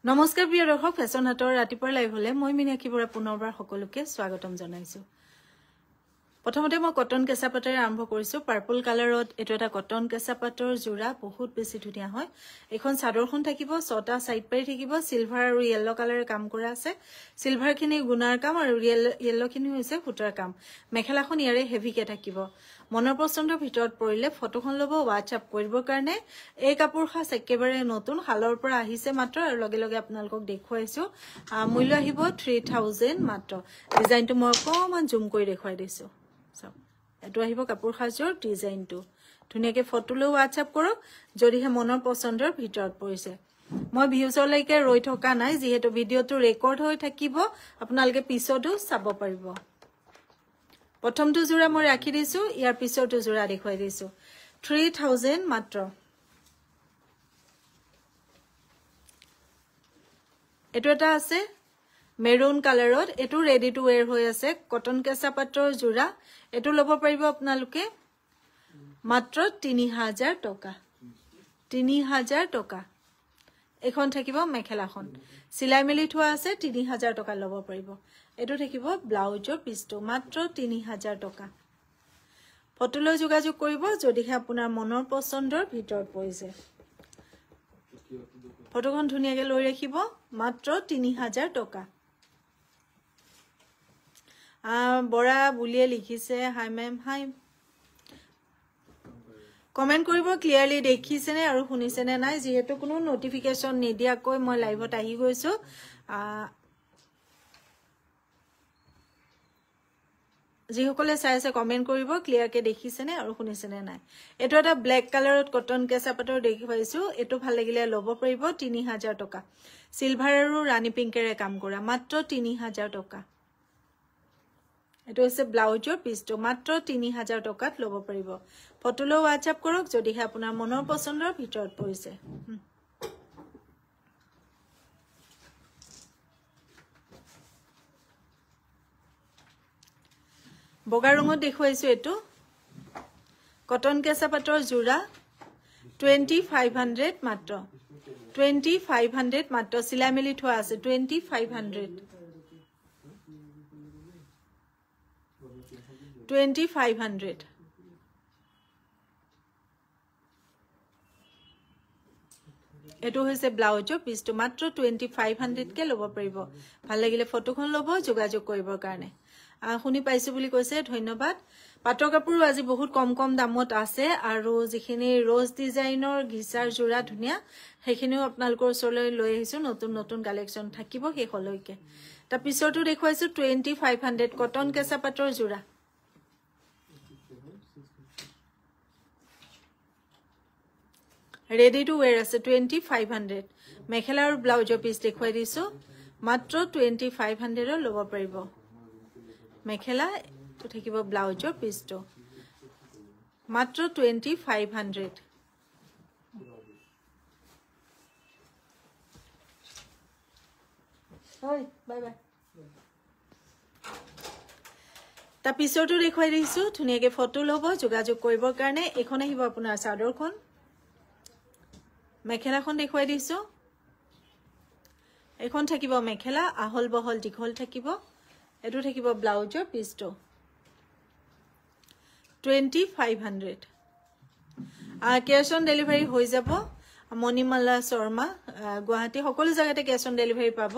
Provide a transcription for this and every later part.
নমস্কাৰ প্ৰিয় দৰ্শক ফেশ্বন হাটৰ ৰাতিপুৱাৰ লাইভলৈ মই মিনাক্ষী বৰা পুনৰবাৰ সকলোকে স্বাগতম জনাইছো প্ৰথমতে মই কটন কেঁচা পাতেৰে আৰম্ভ কৰিছো পাৰ্পল কালাৰত এটো এটা কটন কেঁচা পাতৰ জোৰা বহুত বেছি ধুনীয়া হয় এখন চাদৰখন থাকিব ছটা সাইড পাৰি থাকিব সিলভাৰ আৰু ইয়েলো কালাৰে কাম কৰা আছে সিলভাৰ খিনি গুণাৰ কাম আৰু ইয়েলো খিনি হৈছে ফুটাৰ কাম মেখেলাখন ইয়াৰে হেভিকে থাকিব মনৰ পছন্দৰ ভিতৰত পৰিলে ফটোখন লব WhatsApp কৰিবৰ কাৰণে এই কাপোৰ খাস একেবাৰে নতুন হালৰ পৰা আহিছে মাত্ৰ আৰু লগে লগে আপোনালোকক দেখুৱাইছো মূল্য আহিব 3000 মাত্ৰ ডিজাইনটো মই অকমান জুম কৰি দেখুৱাই দিছো এটো আহিব কাপোৰ খাজৰ ডিজাইনটো ধুনিয়াকে ফটো লৈ WhatsApp কৰক যদিহে মনৰ পছন্দৰ ভিতৰত পৰিছে মই ভিউজলৈকে ৰৈ থকা নাই যিহেতু ভিডিওটো ৰেকৰ্ড হৈ থাকিব আপোনালোকে পিছতো চাব পাৰিব প্ৰথমটো জোৰা মই ৰাখি দিছো ইয়াৰ পিছৰটো জোৰা দেখুৱাই দিছো 3000 মাত্ৰ এটো এটা আছে মেৰুন কালাৰত এটো ৰেডি টু ওয়্যাৰ হৈ আছে কটন কেঁচা পাতৰ জোৰা এটো লব পাৰিব আপোনালোকে মাত্ৰ 3000 টকা 3000 টকা এখন থাকিব মেখেলাখন সিলাই মেলি থোৱা আছে 3000 টকা লব পাৰিব এটো থাকিব ব্লাউজৰ পিছটো মাত্ৰ 3000 টকা ফটোলৈ যোগাযোগ কৰিব যদিহে আপোনাৰ মনৰ পছন্দৰ ভিতৰত পৰিছে ফটোখন ধুনিয়াকে লৈ ৰাখিব মাত্ৰ 3000 টকা বৰা বুলিয়ে লিখিছে হাই মেম হাই কমেন্ট কৰিব ক্লিয়াৰলি দেখিছেনে আৰু শুনিছেনে নাই যেহেতু কোনো নোটিফিকেশন নিদিয়াকৈ মই লাইভত আহি গৈছো যিসকলে চাই আছে কমেন্ট কৰিব ক্লিয়াৰকে দেখিছেনে আৰু শুনিছেনে নাই এটো এটা ব্ল্যাক কালাৰত কটন কেঁচা পাতৰ দেখিপাইছো এটো ভাল লাগিলে লব পাৰিব 3000 টকা সিলভাৰ আৰু ৰাণী পিংকেৰে কাম কৰা মাত্ৰ 3000 টকা এটো হৈছে ব্লাউজৰ পিছটো মাত্ৰ 3000 টকাত লব পাৰিব ফটোলৈ WhatsApp কৰক যদিহে আপোনাৰ মনৰ পছন্দৰ ভিতৰত পৰিছে বগা ৰঙত দেখুৱাইছো এটো কটন কেঁচা পাতৰ জোৰা 2500 মাত্ৰ 2500 মাত্ৰ সিলাই মেলি থোৱা আছে 2500 এটো হৈছে ব্লাউজৰ পিছটো মাত্ৰ 2500 কে লব পাৰিব ভাল লাগিলে ফটোখন লব যোগাযোগ কৰিবৰ কাৰণে শুনি পাইছো বুলি কৈছে ধন্যবাদ পাটৰ কাপোৰ আজি বহুত কম দামত আছে আৰু যিখিনি ৰ'জ ডিজাইনৰ ঘিচাৰ জোৰা ধুনিয়া সেইখিনিও আপোনালোকৰ ওচৰলৈ লৈ আহিছো নতুন কালেকচন থাকিব হেখলৈকে তাৰ পিছৰটো দেখুৱাইছো 2500 কটন কেঁচা পাটৰ জোৰা ৰেডি টু ওয়্যাৰ আছে 2500 মেখেলা আৰু ব্লাউজৰ পিছ দেখুৱাই দিছো মাত্ৰ 2500 লব পাৰিব মেখেলা তো থাকিব ব্লাউজৰ পিছটো মাত্ৰ 2500 হয় বাই বাই তা পিছৰটো দেখুৱাই দিছো ধুনিয়াকে ফটো লব যোগাযোগ কৰিবৰ কাৰণে এখন আহিব আপোনাৰ চাদৰখন মেখেলাখন দেখুৱাই দিছো এখন থাকিব মেখেলা আহল বহল দীঘল থাকিব এটো থাকিব ব্লাউজৰ পিছটো 2500 ক্যাশ অন ডেলিভাৰী হৈ যাব মণিমালা শৰ্মা গুৱাহাটী সকলো জায়গাতে ক্যাশ অন ডেলিভাৰী পাব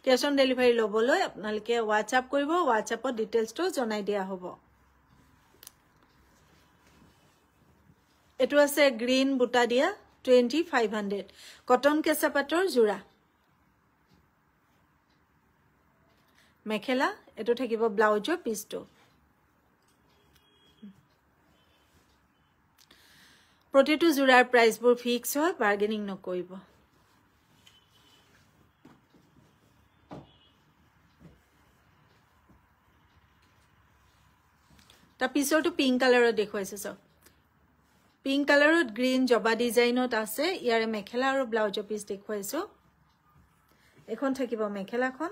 ক্যাশ অন ডেলিভাৰী লবলৈ আপোনালোকে WhatsApp কৰিব WhatsAppত ডিটেইলছটো জনাই দিয়া হ'ব এটো আছে গ্ৰীন বুটা দিয়া 2500 কটন কেঁচা পাটৰ জোৰা মেখেলা এটো থাকিব ব্লাউজৰ পিছটো প্ৰতিটো জোৰাৰ প্ৰাইসবোৰ ফিক্স হয় বাৰ্গেনিং নকৰিব তা পিছৰটো পিংক কালাৰত দেখুৱাইছো সব পিংক কালাৰত গ্ৰীন জবা ডিজাইনত আছে ইয়াৰে মেখেলা আৰু ব্লাউজৰ পিছ দেখুৱাইছো এখন থাকিব মেখেলাখন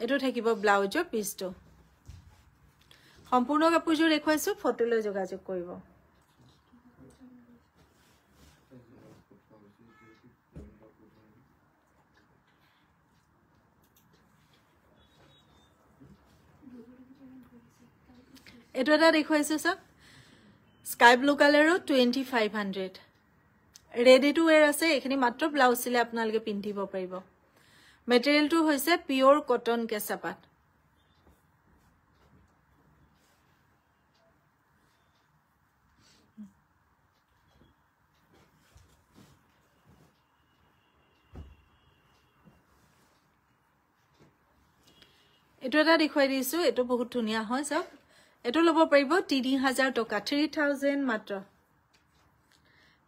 এটো থাকিব ব্লাউজৰ পিছটো সম্পূৰ্ণ কাপোৰজোৰ দেখুৱাইছো ফটোলৈ যোগাযোগ কৰিব এটো এটা দেখুৱাইছো সব স্কাই ব্লু কালাৰৰ 2500 ৰেডি টু ওয়্যাৰ আছে এখিনি মাত্ৰ ব্লাউজ চিলে আপোনালোকে পিন্ধিব পাৰিব মেটেৰিয়েলটো হৈছে পিওৰ কটন কেঁচাপাত এটো এটা দেখুৱাই দিছো এটো বহুত ধুনিয়া হয় সব এটো লব পাৰিব 3000 টকা 3000 মাত্ৰ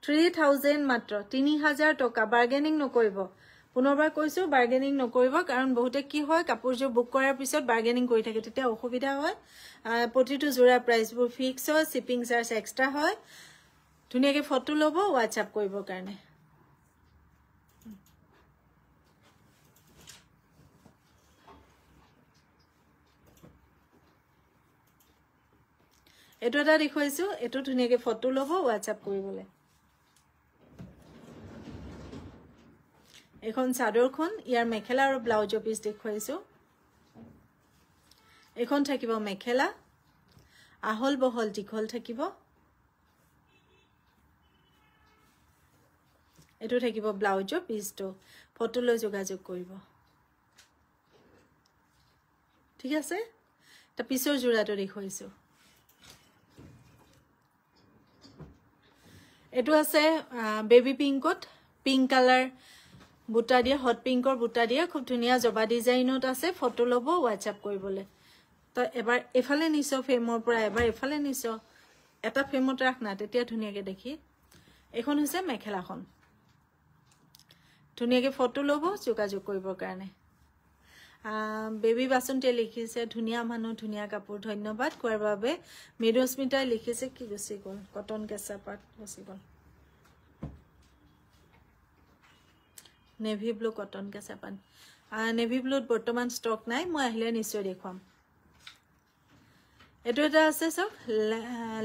3000 মাত্ৰ 3000 টকা বাৰ্গেনিং নকৰিব পুনৰবাৰ কৈছো বাৰ্গেনিং নকৰিব কাৰণ বহুতে কি হয় কাপোৰজোৰ বুক কৰাৰ পিছত বাৰ্গেনিং কৰি থাকে তেতিয়া অসুবিধা হয় প্ৰতিটো জোৰা প্ৰাইসবোৰ ফিক্স হয় শিপিং চাৰ্জ এক্সট্ৰা হয় ধুনিয়াকে ফটো লব WhatsApp কৰিবৰ কাৰণে এটো এটা দেখুৱাইছো এটো ধুনিয়াকে ফটো লব WhatsApp কৰিবলে এখন চাদৰখন ইয়াৰ মেখেলা আৰু ব্লাউজৰ পিস দেখুৱাইছো এখন থাকিব মেখেলা আহল বহল দীঘল থাকিব এটো থাকিব ব্লাউজৰ পিসটো ফটো লৈ যোগাযোগ কৰিব ঠিক আছে তা পিছৰ জোৰাটো দেখুৱাইছো এটো আছে বেবি পিংকত পিংক কালাৰ বুটা দিয়া হট পিংকৰ বুটা দিয়া খুব ধুনিয়া জবা ডিজাইনত আছে ফটো লব WhatsApp কৰিবলে তো এবাৰ এফালে নিছো ফ্ৰেমৰ পৰা এবাৰ এফালে নিছো এটা ফ্ৰেমত ৰাখনা তেতিয়া ধুনিয়াকে দেখি এখন হৈছে মেখেলাখন ধুনিয়াকে ফটো লব যোগাযোগ কৰিবৰ কাৰণে বেবি বাসন্তে লিখিছে ধুনিয়া মানুহ ধুনিয়া কাপোৰ ধন্যবাদ কোৱাৰ বাবে মেডস্মিতাই লিখিছে কি গুছি গল কটন কেঁচাপাত গুছি গল নেভি ব্লু কটন কেঁচাপাত নেভি ব্লুত বৰ্তমান ষ্টক নাই মই আহিলে নিশ্চয় দেখুৱাম এটো এটা আছে সব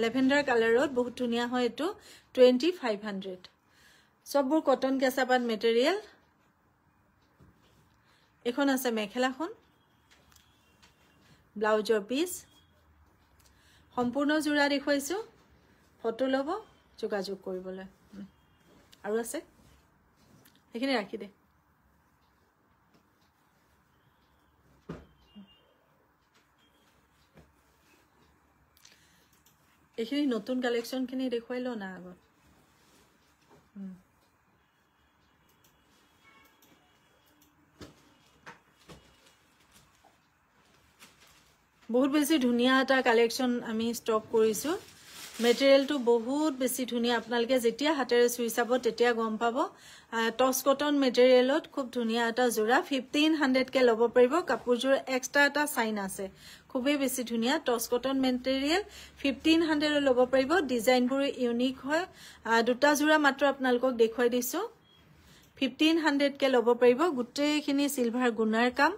লেভেন্ডাৰ কালাৰত বহুত ধুনিয়া হয় এটো 2500 সববোৰ কটন কেঁচাপাত মেটেৰিয়েল এখন আছে মেখেলাখন ব্লাউজৰ পিস সম্পূৰ্ণ জোৰা দেখুৱাইছো ফটো লব যোগাযোগ কৰিবলৈ আৰু আছে এখিনি ৰাখি দে এখিনি নতুন কালেকশন খিনি দেখুৱাইলো না আগত বহুত বেছি ধুনিয়া এটা কালেকশন আমি স্টক কৰিছো মেটেৰিয়েলটো বহুত বেছি ধুনিয়া আপোনালোকে যেতিয়া হাতেৰে চুই চাব তেতিয়া গম পাব টস কটন মেটেৰিয়েলত খুব ধুনিয়া এটা জোৰা 1500 কে লব পাৰিব কাপোৰজোৰ এক্সট্ৰা এটা সাইন আছে খুবেই বেছি ধুনিয়া টস কটন মেটেৰিয়েল 1500 লব পাৰিব ডিজাইনবোৰ ইউনিক হয় দুটা জোৰা মাত্ৰ আপোনালোকক দেখুৱাই দিছো 1500 কে লব পাৰিব গুটেইখিনি সিলভাৰ গুণাৰ কাম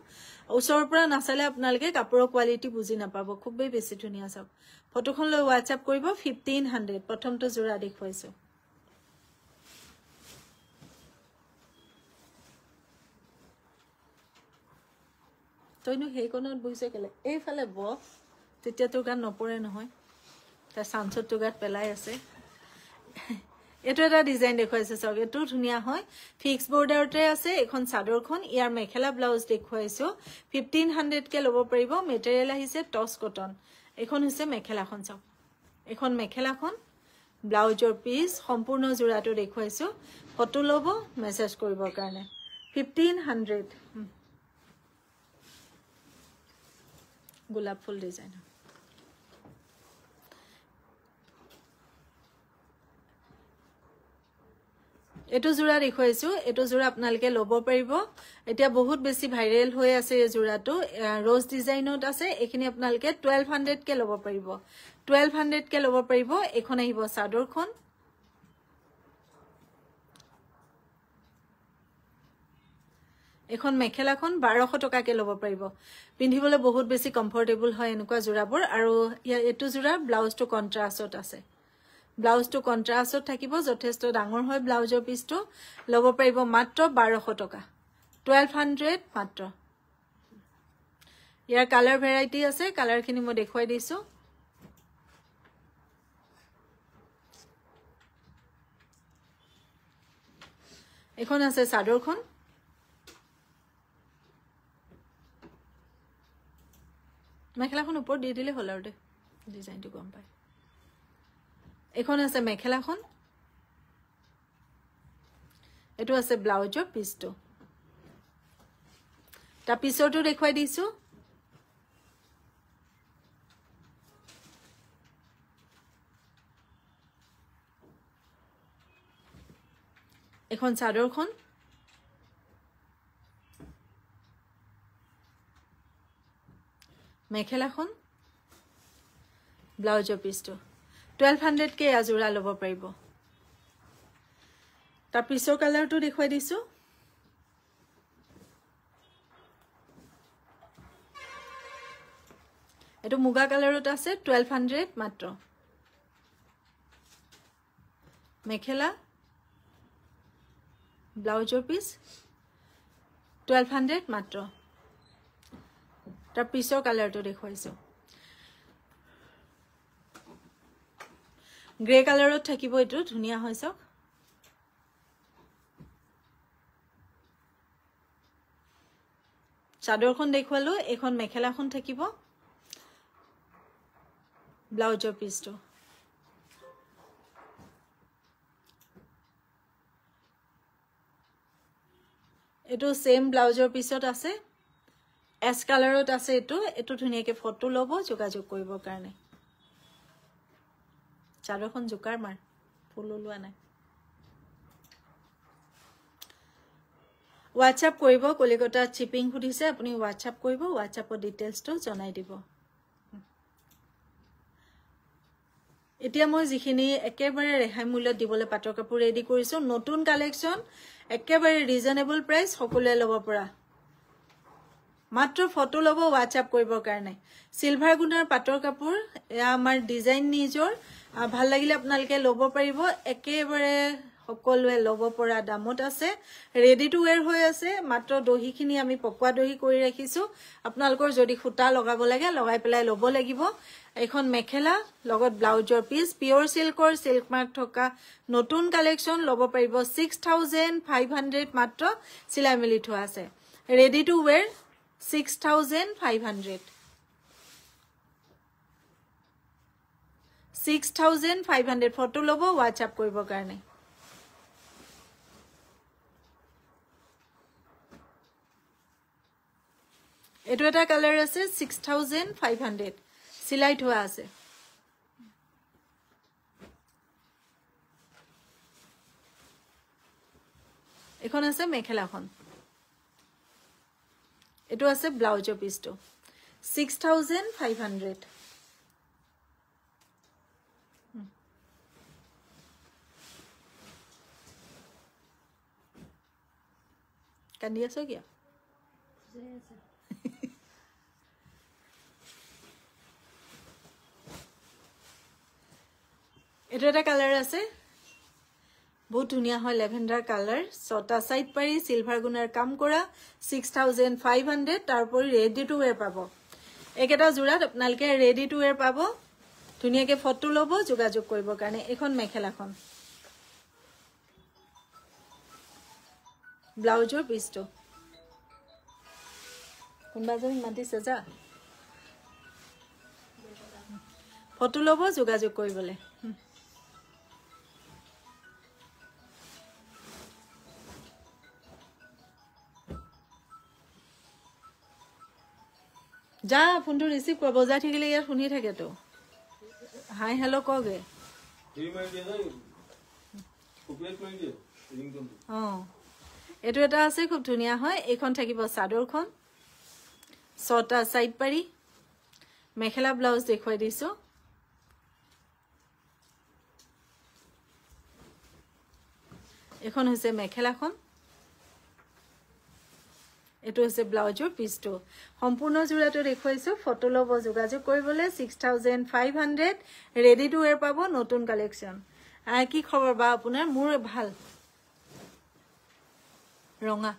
ওচৰৰ পৰা নাচালে আপোনালোকে কাপোৰৰ কোৱালিটি বুজি নাপাব খুবেই বেছি ধুনিয়া সব ফটোখন লৈ WhatsApp কৰিব 1500 প্ৰথমটো জোৰা দেখুৱাইছো তইনো হেই কোনত বহিছে কেলে এইফালে ব তেতিয়া তোৰ গান নপৰে নহয় তাৰ সানসত তোৰ গাত পেলাই আছে এটো এটা ডিজাইন দেখুৱাইছে সব এটো ধুনিয়া হয় ফিক্স বৰ্ডাৰতে আছে এখন চাদৰখন ইয়াৰ মেখেলা ব্লাউজ দেখুৱাইছো 1500 কে লব পাৰিব মেটেৰিয়েল আহিছে টস কটন এখন হৈছে মেখেলাখন সব এখন মেখেলাখন ব্লাউজৰ পিস সম্পূৰ্ণ জোৰাটো দেখুৱাইছো ফটো লব মেসেজ কৰিবৰ কাৰণে 1500 গোলাপ ফুল ডিজাইন এটো জোৰা দেখুৱাইছো এটো জোৰা আপোনালোকে লব পাৰিব এতিয়া বহুত বেছি ভাইৰেল হৈ আছে এই জোৰাটো ৰ'জ ডিজাইনত আছে এখিনি আপোনালোকে 1200 কে লব পাৰিব 1200 কে লব পাৰিব এখন আহিব চাদৰখন এখন মেখেলাখন 1200 টকা কে লব পাৰিব পিন্ধিবলৈ বহুত বেছি কমফৰ্টেবল হয় এনেকুৱা জোৰাবোৰ আৰু এটো জোৰা ব্লাউজটো কন্ট্ৰাষ্টত আছে ব্লাউজটো কন্ট্ৰাষ্টত থাকিব যথেষ্ট ডাঙৰ হয় ব্লাউজৰ পিসটো লব পাৰিব মাত্ৰ 1200 টকা 1200 মাত্ৰ ইয়াৰ কালাৰ ভেৰাইটি আছে কালাৰখিনি মই দেখুৱাই দিছো এখন আছে চাদৰখন মেখেলাখন ওপৰত দি দিলে হ'ল আৰু দে ডিজাইনটো গম পায় এখন আছে মেখেলাখন এটো আছে ব্লাউজৰ পিছটো তা পিছৰটো দেখুৱাই দিছো এখন চাদৰখন মেখেলাখন ব্লাউজৰ পিছটো 1200 কে আজোৰা ল'ব পাৰিব তাৰ পিছৰ কালাৰটো দেখুৱাই দিছো এটো মুগা কালাৰত আছে 1200 মাত্ৰ মেখেলা ব্লাউজৰ পিছ 1200 মাত্ৰ তাৰ পিছৰ কালাৰটো দেখুৱাইছো গ্ৰে কালাৰত থাকিব এটো ধুনিয়া হৈছে চাদৰখন দেখুৱালো এখন মেখেলাখন থাকিব ব্লাউজৰ পিছটো এটো সেম ব্লাউজৰ পিছত আছে এস কালাৰত আছে এটো ধুনিয়াকে ফটো লব যোগাযোগ কৰিব কাৰণে চাদৰখন জোকাৰ মাৰ ফুল লোৱা নাই WhatsApp কৰিব কলিকতা শিপিং খুদিছে আপুনি WhatsApp কৰিব WhatsAppৰ ডিটেইলছটো জনাই দিব এতিয়া মই যিখিনি একেবাৰে ৰেহাই মূল্যত দিবলৈ পাটৰ কাপোৰ ৰেডি কৰিছো নতুন কালেকচন একেবাৰে ৰিজনেবল প্ৰাইস সকলোৱে ল'ব পৰা মাত্ৰ ফটো ল'ব WhatsApp কৰিবৰ কাৰণে সিলভাৰ গুণৰ পাটৰ কাপোৰ এয়া আমাৰ ডিজাইন নিজৰ ভাল লাগিলে আপোনালোকে ল'ব পাৰিব একেবাৰে সকলোৱে ল'ব পৰা দামত আছে ৰেডি টু ওয়্যাৰ হৈ আছে মাত্ৰ দহিখিনি আমি পকোৱা দহি কৰি ৰাখিছো আপোনালোকৰ যদি খুটা লগাব লাগে লগাই পেলাই ল'ব লাগিব এখন মেখেলা লগত ব্লাউজৰ পিস পিওৰ সিল্কৰ সিল্ক মাৰ্ক থকা নতুন কালেকচন ল'ব পাৰিব 6500 মাত্ৰ চিলাই মিলি থোৱা আছে ৰেডি টু ওয়্যাৰ 6500 6500 ফটো ল'ব WhatsApp কৰিবৰ কাৰণে এটো এটা কালাৰ আছে 6500 সিলাই থোৱা আছে এখন আছে মেখেলাখন এটো আছে ব্লাউজৰ পিছটো 6500 কান্দি আছো কিয়া এটো এটা কালাৰ আছে বহুত ধুনিয়া হয় লেভেন্ডাৰ কালাৰ ছটা সাইড পাৰি সিলভাৰ গুণৰ কাম কৰা 6500 তাৰপৰি ৰেডি টু ওয়্যাৰ পাব একেটা জোৰাত আপোনালোকে ৰেডি টু ওয়্যাৰ পাব ধুনিয়াকে ফটো ল'ব যোগাযোগ কৰিবৰ কাৰণে এখন মেখেলাখন ব্লাউজৰ পিছটো কোনবাজনী মাতিছে যা ফটো ল'ব যোগাযোগ কৰিবলে যা ফোনটো ৰিসিভ কৰিব বজাই থাকিলে ইয়াত শুনি থাকে তো হাই হেল্ল কগে এটো এটা আছে খুব ধুনিয়া হয় এইখন থাকিব চাদৰখন ছটা সাইড পাৰি মেখেলা ব্লাউজ দেখুৱাই দিছো এখন হৈছে মেখেলাখন এটো হৈছে ব্লাউজৰ পিছটো সম্পূৰ্ণ জোৰাটো দেখুৱাইছো ফটো ল'ব যোগাযোগ কৰিবলৈ 6500 ৰেডি টু ওয়্যাৰ পাব নতুন কালেকচন কি খবৰ বা আপোনাৰ মোৰ ভাল ৰঙা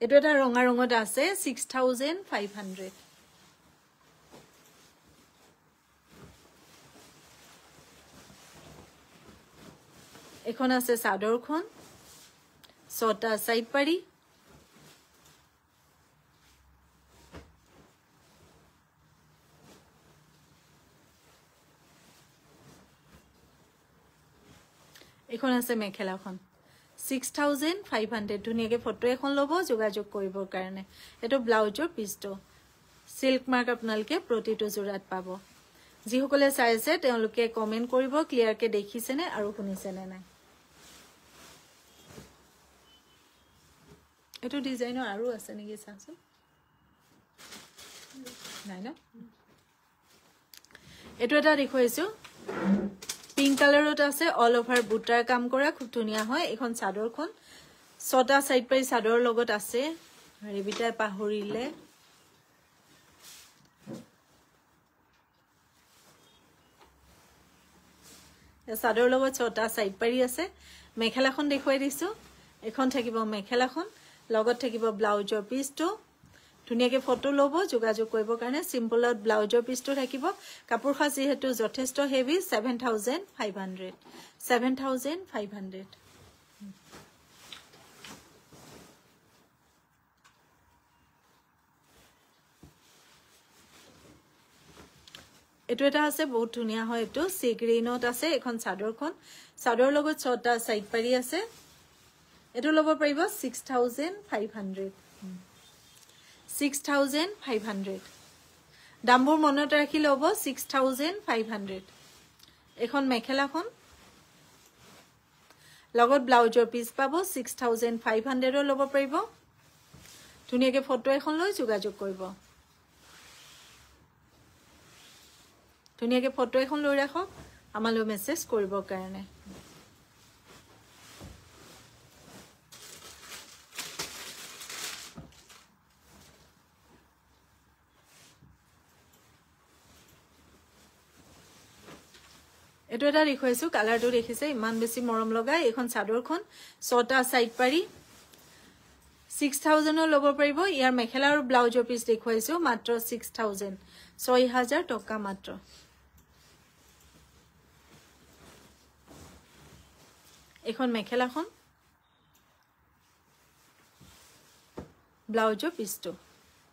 এটো এটা ৰঙা ৰঙত আছে 6500 এখন আছে চাদৰখন 6টা সাইড পাৰি এখন আছে মেখেলাখন 6500 ধুনিয়াকে ফটো এখন লব যোগাযোগ কৰিবৰ কাৰণে এটো ব্লাউজৰ পিছটো সিল্ক মাৰ্ক আপোনালকে প্ৰতিটো জোৰাত পাব যিসকলে চাইছে তেওঁলোকে কমেন্ট কৰিব ক্লিয়াৰ কে দেখিছেনে আৰু শুনিছেনে নাই এটো ডিজাইনৰ আৰু আছে নেকি চাচোন নাই ন এটো এটা দেখুৱাইছো পিঙ্ক কালাৰত আছে অল ওভাৰ বুটাৰ কাম কৰা খুব ধুনিয়া হয় এখন চাদৰখন 6টা সাইড পাৰি চাদৰ লগত আছে ৰেবিটা পাহৰিলে চাদৰ লগত 6টা সাইড পাৰি আছে মেখেলাখন দেখুৱাই দিছো এখন থাকিব মেখেলাখন লগত থাকিব ব্লাউজৰ পিছটো ধুনিয়াকে ফটো লব যোগাযোগ কৰিবৰ কাৰণে সিম্পলত ব্লাউজৰ পিছটো থাকিব কাপোৰ খাস যেহেতু যথেষ্ট হেভি 7500 এটো এটা আছে বহুত ধুনিয়া হয় এটো সি গ্ৰীনত আছে এখন চাদৰ লগত 6টা সাইড পাৰি আছে এটো লব পাৰিব 6500 দামবোৰ মনত ৰাখি লব 6500 এখন মেখেলাখন লগত ব্লাউজৰ পিছ পাব 6500 লব পাৰিব ধুনিয়াকে ফটো এখন লৈ যোগাযোগ কৰিব ধুনিয়াকে ফটো এখন লৈ ৰাখক আমালৈ মেসেজ কৰিবৰ কাৰণে এটো এটা দেখুৱাইছো কালাৰটো দেখিছে ইমান বেছি মৰম লগা এখন চাদৰখন 6টা সাইড পাৰি 6000 লব পাৰিব ইয়াৰ মেখেলা আৰু ব্লাউজৰ পিছ দেখুৱাইছো মাত্ৰ 6000 টকা মাত্ৰ এখন মেখেলাখন ব্লাউজৰ পিছটো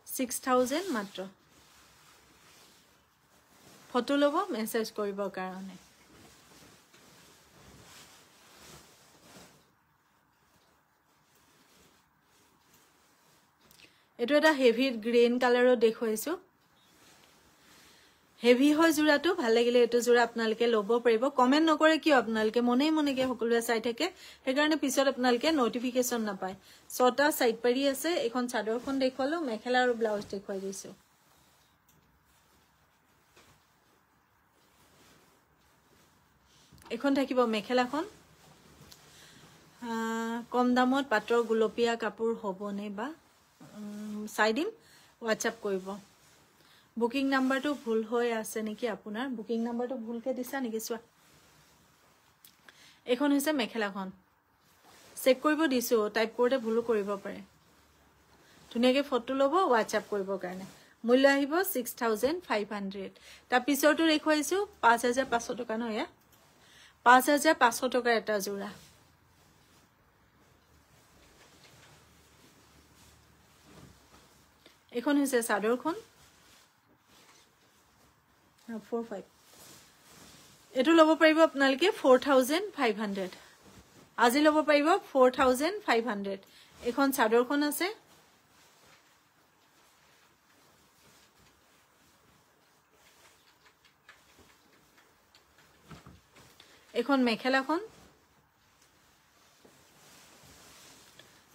6000 মাত্ৰ ফটো লব মেসেজ কৰিবৰ কাৰণে এটো এটা হেভি গ্ৰীন কালাৰত দেখুৱাইছো হেভি হয় জোৰাটো ভাল লাগিলে এটো জোৰা আপোনালকে লব পাৰিব কমেন্ট নকৰে কি আপোনালকে মনেকে সকলোৱে চাই থাকে সেইকাৰণে পিছত আপোনালকে নোটিফিকেশন নাপায় 6টা সাইড পাৰি আছে এখন চাদৰখন দেখুৱালো মেখেলা আৰু ব্লাউজ দেখুৱাই দিছো এখন থাকিব মেখেলাখন কম দামত পাটৰ গুলপীয়া কাপোৰ হবনে বা সাইডিম WhatsApp কৰিব বুকিং নাম্বাৰটো ভুল হৈ আছে নেকি আপোনাৰ বুকিং নাম্বাৰটো ভুলকে দিছা নেকি চোৱা এখন হৈছে মেখেলাখন চেক কৰিব দিছো টাইপ কৰোতে ভুল কৰিব পাৰে ধুনিয়াকে ফটো লব WhatsApp কৰিবৰ কাৰণে মূল্য আহিব 6500 তাৰ পিছৰটো দেখুৱাইছো 5500 টকা নয়া 5500 টকা এটা জোৰা এখন হৈছে চাদৰখন 45 এটো লব পাৰিব আপোনালকে 4500 আজি লব পাৰিব 4500 এখন চাদৰখন আছে এখন মেখেলাখন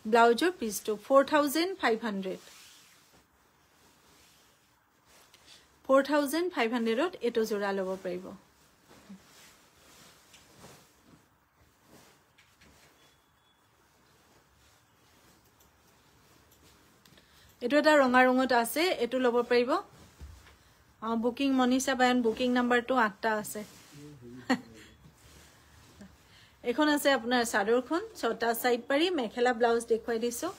ব্লাউজৰ পিছটো 4500 4500 এটো জোৰা লব পাৰিব এটো এটা ৰঙা ৰঙত আছে এটো লব পাৰিব বুকিং মনিষা বায়ন বুকিং নাম্বাৰটো 8টা আছে এখন আছে আপোনাৰ চাদৰখন 6টা সাইড পাৰি মেখেলা ব্লাউজ দেখুৱাই দিছো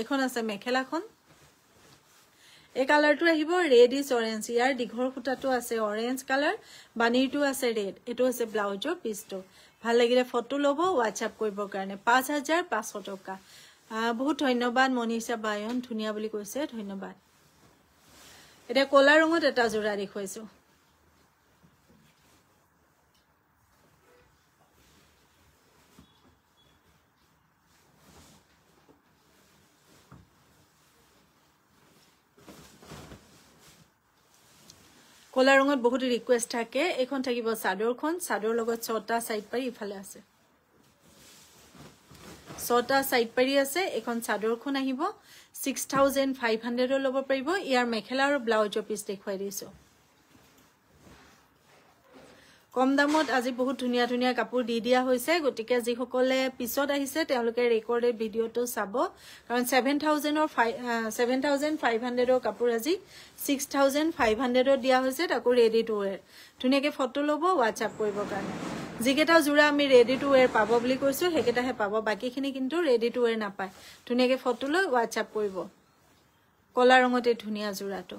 এখন আছে মেখেলাখন এই কালাৰটো আহিব ৰেড ইজ অৰেঞ্জ ইয়াৰ দীঘৰ খুঁটাটো আছে অৰেঞ্জ কালাৰ বানিৰটো আছে ৰেড এটো আছে ব্লাউজৰ পিছটো ভাল লাগিলে ফটো ল'ব WhatsApp কৰিবৰ কাৰণে 5500 টকা বহুত ধন্যবাদ মনীষা বায়ন ধুনিয়া বুলি কৈছে ধন্যবাদ এটা কলা ৰঙত এটা জোৰা দেখুৱাইছো কলা ৰঙত বহুত ৰিকুৱেষ্ট থাকে এখন থাকিব চাদৰখন চাদৰ লগত ছটা সাইড পাৰি ইফালে আছে ছটা সাইড পাৰি আছে এখন চাদৰখন আহিব 6500 ৰ ল'ব পাৰিব ইয়াৰ মেখেলা আৰু ব্লাউজৰ পিছ দেখুৱাই দিছো কম দামত আজি বহুত ধুনিয়া ধুনিয়া কাপোৰ দি দিয়া হৈছে গটিকে যি সকলে পিছত আহিছে তেওঁলোকে ৰেকৰ্ডেড ভিডিওটো চাব কাৰণ 7500 ৰ কাপোৰ আজি 6500 ৰ দিয়া হৈছে তাকো ৰেডি টু ওয়্যাৰ ধুনিয়াকে ফটো ল'ব WhatsApp কৰিব কাৰণে যিকেটা জোৰা আমি ৰেডি টু ওয়্যাৰ পাব বুলি কৈছো হেকেটাহে পাব বাকিখিনি কিন্তু ৰেডি টু ওয়্যাৰ নাপায় ধুনিয়াকে ফটো লৈ WhatsApp কৰিব কলা ৰঙতে ধুনিয়া জোৰাটো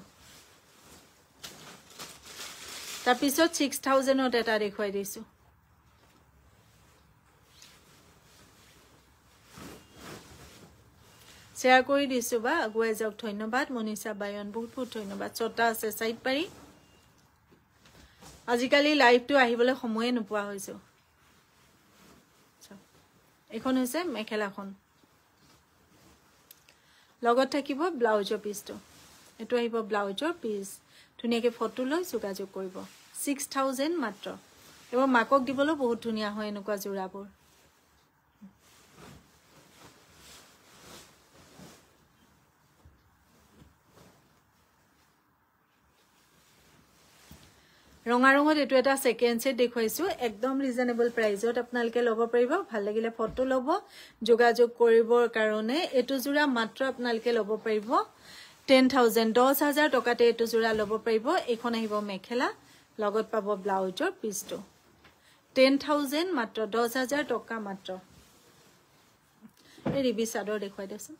তাৰ পিছত 6000 ত এটা দেখুৱাই দিছো শেয়াৰ কৰি দিছো বা আগুৱাই যাওক ধন্যবাদ মনীষা বায়ন বহুত বহুত ধন্যবাদ ছটা আছে সাইড পাৰি আজিকালি লাইভটো আহিবলৈ সময়ে নোপোৱা হৈছো এখন হৈছে মেখেলাখন লগত থাকিব ব্লাউজৰ পিছটো এটো আহিব ব্লাউজৰ পিছ ধুনিয়াকে ফটো লৈ যোগাযোগ কৰিব 6000 মাত্ৰ এবাৰ মাকক দিবলৈ বহুত ধুনিয়া হয় এনেকুৱা জোৰাবোৰ ৰঙা ৰঙত এটো এটা সেকেন্ড সেট দেখুৱাইছো একদম ৰিজনেবল প্ৰাইজত আপোনালোকে ল'ব পাৰিব ভাল লাগিলে ফটো ল'ব যোগাযোগ কৰিবৰ কাৰণে এটো জোৰা মাত্ৰ আপোনালোকে ল'ব পাৰিব 10000 টকাতে এটো জোৰা ল'ব পাৰিব এখন আহিব মেখেলা লগত পাব ব্লাউজৰ পিছটো 10000 মাত্ৰ 10000 টকা মাত্ৰ এই ৰিবি চাদৰ দেখুৱাই দিছো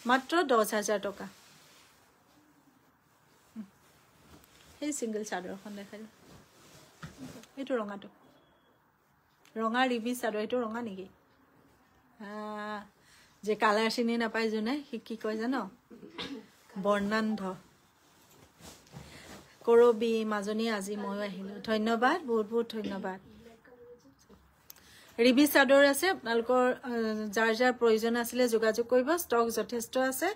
মাত্ৰ 10000 টকা এই সিঙ্গেল চাদৰখন দেখাই এটো ৰঙাটো ৰঙা ৰিবি চাদৰ এটো ৰঙা নেকি যে কালাৰ চিনি নাপাই জনে কি কয় জানো বৰ্ণান্ধ কৰবি মাজনী আজি মই আহিলো ধন্যবাদ বহুত বহুত ধন্যবাদ ৰিবি চাদৰ আছে আপোনালোকৰ যাৰ যাৰ প্ৰয়োজন আছিল যোগাযোগ কৰিব ষ্টক যথেষ্ট আছে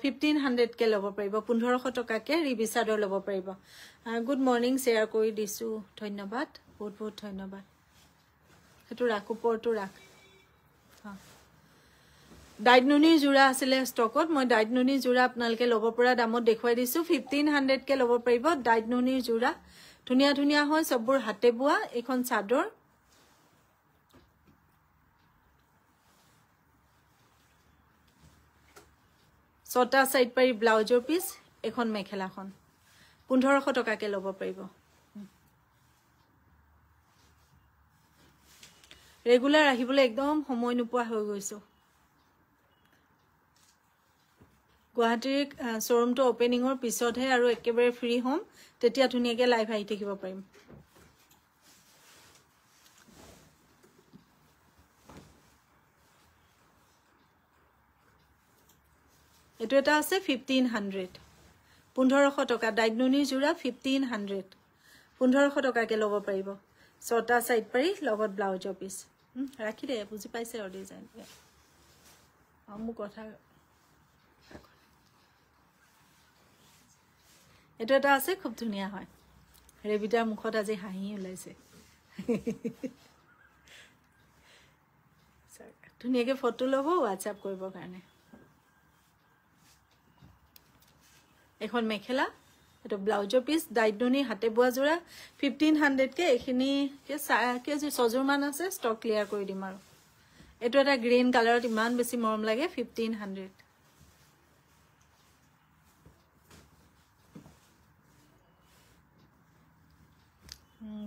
1500 কে ল'ব পাৰিব 1500 টকাকে ৰিবি চাদৰ ল'ব পাৰিব গুড মৰ্নিং শেয়াৰ কৰি দিছো ধন্যবাদ বহুত বহুত ধন্যবাদ হেতু ৰাখো পৰটো ৰাখ ডাইডনুনি জোৰা আছিল ষ্টকত মই ডাইডনুনি জোৰা আপোনালোকে ল'ব পৰা দামত দেখুৱাই দিছো 1500 কে ল'ব পাৰিব ডাইডনুনি জোৰা ধুনিয়া ধুনিয়া হয় সববোৰ হাতে বুৱা এখন চাদৰ ছটা সাইড পাৰি ব্লাউজৰ পিছ এখন মেখেলাখন 1500 টকাকে ল'ব পাৰিব ৰেগুলাৰ আহিবলৈ একদম সময় নোপোৱা হৈ গৈছো গুৱাহাটীৰ শোৰুমটো ওপেনিংৰ পিছতহে আৰু একেবাৰে ফ্ৰী হোম তেতিয়া ধুনিয়াকে লাইভ আহি থাকিব পাৰিম এটো এটা আছে 1500 1500 টকা ডাইডনুনি জোৰা 1500 1500 টকাকে ল'ব পাৰিব ছটা সাইড পাৰি লগত ব্লাউজৰ পিছ ৰাখি দে বুজি পাইছে আৰু ডিজাইন আমু কথা এটো এটা আছে খুব ধুনিয়া হয় ৰেবিটাৰ মুখত আজি হাঁহি ওলাইছে ধুনিয়াকে ফটো ল'ব WhatsApp কৰিবৰ কাৰণে এখন মেখেলা এটো ব্লাউজৰ পিছ ডাইডনুনি হাতে বুৱা জোৰা 1500 কে এখিনি কে সজুৰ মান আছে ষ্টক ক্লিয়াৰ কৰি দিম আৰু এটো এটা গ্ৰীন কালাৰত ইমান বেছি মৰম লাগে 1500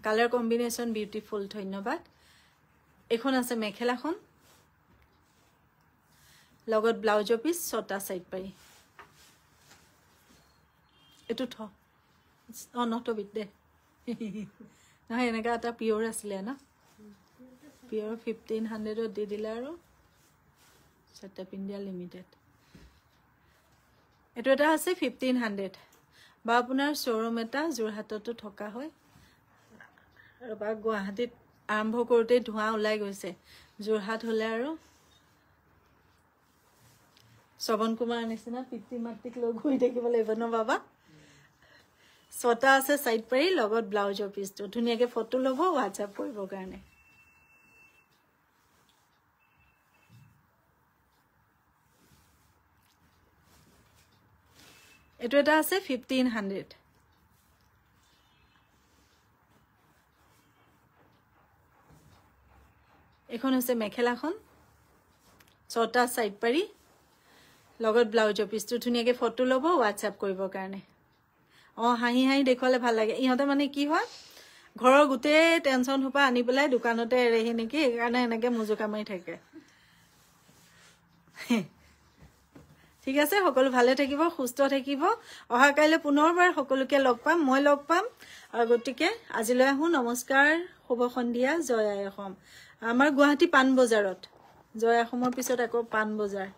কালাৰ কম্বিনেশন বিউটিফুল ধন্যবাদ এখন আছে মেখেলাখন লগত ব্লাউজৰ পিছ ছটা সাইড পাৰি এইটো থ নথবিত দে নহয় এনেকুৱা এটা পিয়ৰ আছিলে ন পিয়ৰ 1500 দি দিলে আৰু সেটআপ ইণ্ডিয়া লিমিটেড এইটো এটা আছে 1500 বা আপোনাৰ শ্বৰুম এটা যোৰহাটতো থকা হয় আৰু বা গুৱাহাটীত আৰম্ভ কৰোঁতে ধোঁৱা ওলাই গৈছে যোৰহাট হ'লে আৰু শ্ৰৱণ কুমাৰ নিচিনা পিতৃ মাতৃক লগ হৈ থাকিব লাগিব ন বাবা 6টা আছে সাইড পাৰি লগত ব্লাউজৰ পিছটো ধুনীয়াকৈ ফটো ল'ব হোৱাটছআপ কৰিবৰ কাৰণে এইটো এটা আছে 1500 এখন হৈছে মেখেলাখন 6টা সাইড পাৰি লগত ব্লাউজৰ পিছটো ধুনীয়াকৈ ফটো ল'ব হোৱাটছআপ কৰিবৰ কাৰণে হাঁহি হাঁহি দেখুৱালে ভাল লাগে ইহঁতে মানে কি হয় ঘৰৰ গোটেই টেনচন হোপা আনি পেলাই দোকানতে এৰেহি নেকি সেইকাৰণে এনেকৈ মুজুকা মাৰি থাকে ঠিক আছে সকলো ভালে থাকিব সুস্থ থাকিব অহাকাইলৈ পুনৰবাৰ সকলোকে লগ পাম মই লগ পাম আৰু গতিকে আজিলৈ আহোঁ নমস্কাৰ শুভ সন্ধিয়া জয় আই অসম আমাৰ গুৱাহাটী পাণ বজাৰত জয় অসমৰ পিছত আকৌ পাণ বজাৰ